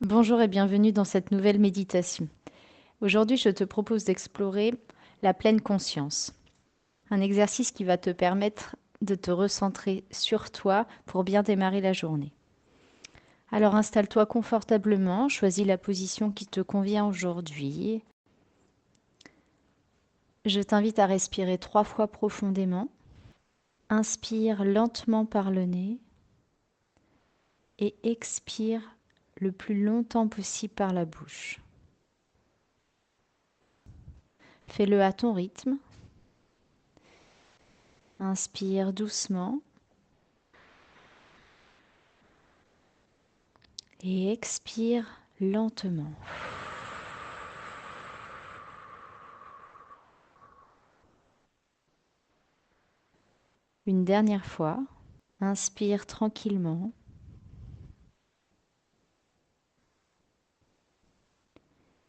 Bonjour et bienvenue dans cette nouvelle méditation. Aujourd'hui, je te propose d'explorer la pleine conscience, un exercice qui va te permettre de te recentrer sur toi pour bien démarrer la journée. Alors installe-toi confortablement, choisis la position qui te convient aujourd'hui. Je t'invite à respirer 3 fois profondément. Inspire lentement par le nez et expire le plus longtemps possible par la bouche. Fais-le à ton rythme. Inspire doucement et expire lentement. Une dernière fois, inspire tranquillement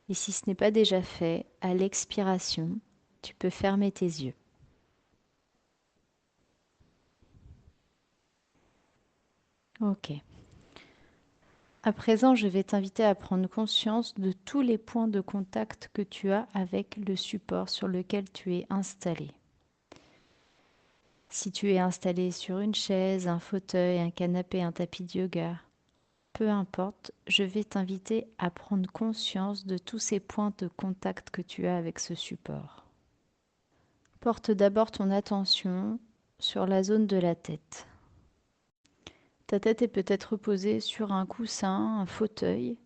et si ce n'est pas déjà fait, à l'expiration, tu peux fermer tes yeux. Ok. À présent, je vais t'inviter à prendre conscience de tous les points de contact que tu as avec le support sur lequel tu es installé. Si tu es installé sur une chaise, un fauteuil, un canapé, un tapis de yoga, peu importe, je vais t'inviter à prendre conscience de tous ces points de contact que tu as avec ce support. Porte d'abord ton attention sur la zone de la tête. Ta tête est peut-être posée sur un coussin, un fauteuil.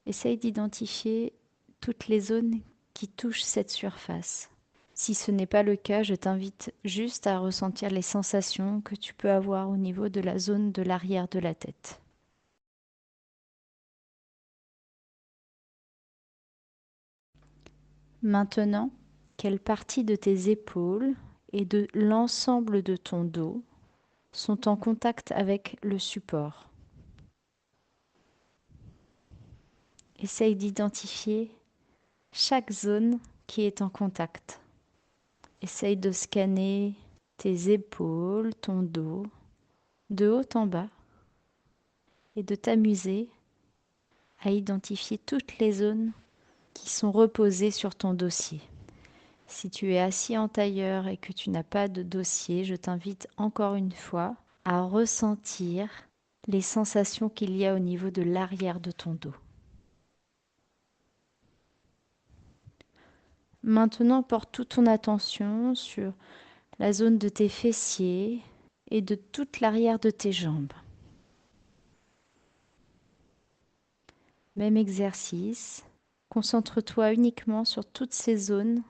Essaye d'identifier toutes les zones qui touchent cette surface. Si ce n'est pas le cas, je t'invite juste à ressentir les sensations que tu peux avoir au niveau de la zone de l'arrière de la tête. Maintenant, quelle partie de tes épaules et de l'ensemble de ton dos sont en contact avec le support? Essaye d'identifier chaque zone qui est en contact. Essaye de scanner tes épaules, ton dos, de haut en bas, et de t'amuser à identifier toutes les zones qui sont reposées sur ton dossier. Si tu es assis en tailleur et que tu n'as pas de dossier, je t'invite encore une fois à ressentir les sensations qu'il y a au niveau de l'arrière de ton dos. Maintenant, porte toute ton attention sur la zone de tes fessiers et de toute l'arrière de tes jambes. Même exercice, concentre-toi uniquement sur toutes ces zones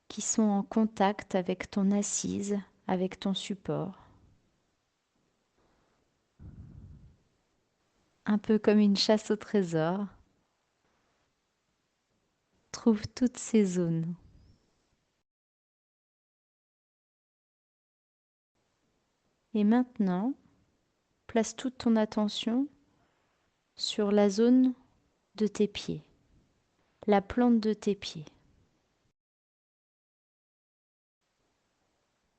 qui sont en contact avec ton assise, avec ton support. Un peu comme une chasse au trésor, trouve toutes ces zones. Et maintenant, place toute ton attention sur la zone de tes pieds, la plante de tes pieds.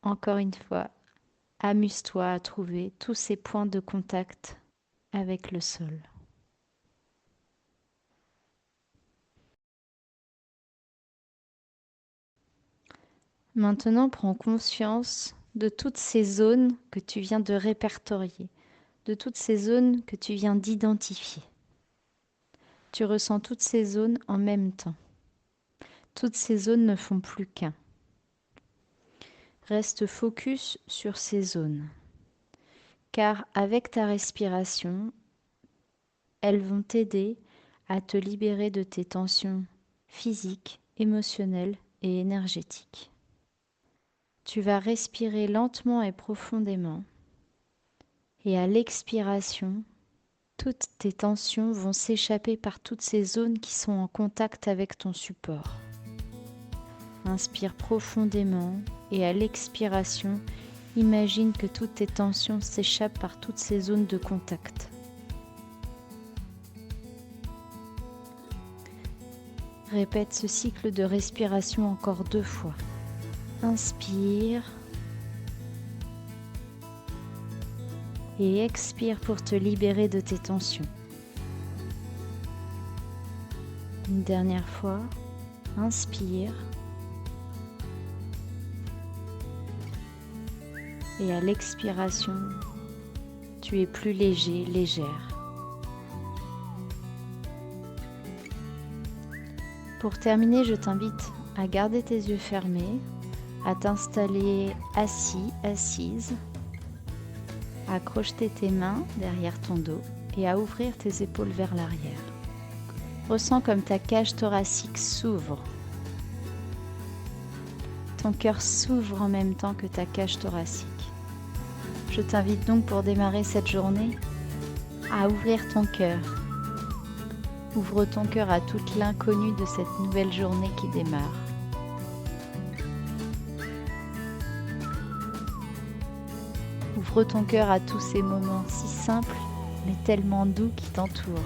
Encore une fois, amuse-toi à trouver tous ces points de contact avec le sol. Maintenant, prends conscience de toutes ces zones que tu viens de répertorier, de toutes ces zones que tu viens d'identifier. Tu ressens toutes ces zones en même temps. Toutes ces zones ne font plus qu'un. Reste focus sur ces zones, car avec ta respiration, elles vont t'aider à te libérer de tes tensions physiques, émotionnelles et énergétiques. Tu vas respirer lentement et profondément, et à l'expiration, toutes tes tensions vont s'échapper par toutes ces zones qui sont en contact avec ton support. Inspire profondément et à l'expiration, imagine que toutes tes tensions s'échappent par toutes ces zones de contact. Répète ce cycle de respiration encore 2 fois. Inspire et expire pour te libérer de tes tensions. Une dernière fois, inspire. Et à l'expiration, tu es plus léger, légère. Pour terminer, je t'invite à garder tes yeux fermés, à t'installer assis, assise, à crocheter tes mains derrière ton dos et à ouvrir tes épaules vers l'arrière. Ressens comme ta cage thoracique s'ouvre. Ton cœur s'ouvre en même temps que ta cage thoracique. Je t'invite donc pour démarrer cette journée à ouvrir ton cœur. Ouvre ton cœur à toute l'inconnue de cette nouvelle journée qui démarre. Ouvre ton cœur à tous ces moments si simples mais tellement doux qui t'entourent.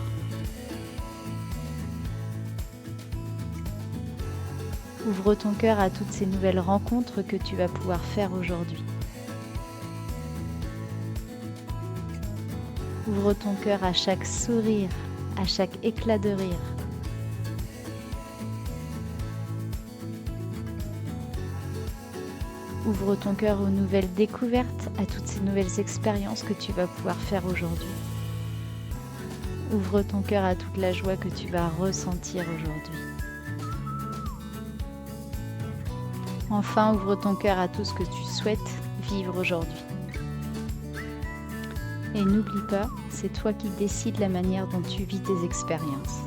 Ouvre ton cœur à toutes ces nouvelles rencontres que tu vas pouvoir faire aujourd'hui. Ouvre ton cœur à chaque sourire, à chaque éclat de rire. Ouvre ton cœur aux nouvelles découvertes, à toutes ces nouvelles expériences que tu vas pouvoir faire aujourd'hui. Ouvre ton cœur à toute la joie que tu vas ressentir aujourd'hui. Enfin, ouvre ton cœur à tout ce que tu souhaites vivre aujourd'hui. Et n'oublie pas, c'est toi qui décides la manière dont tu vis tes expériences.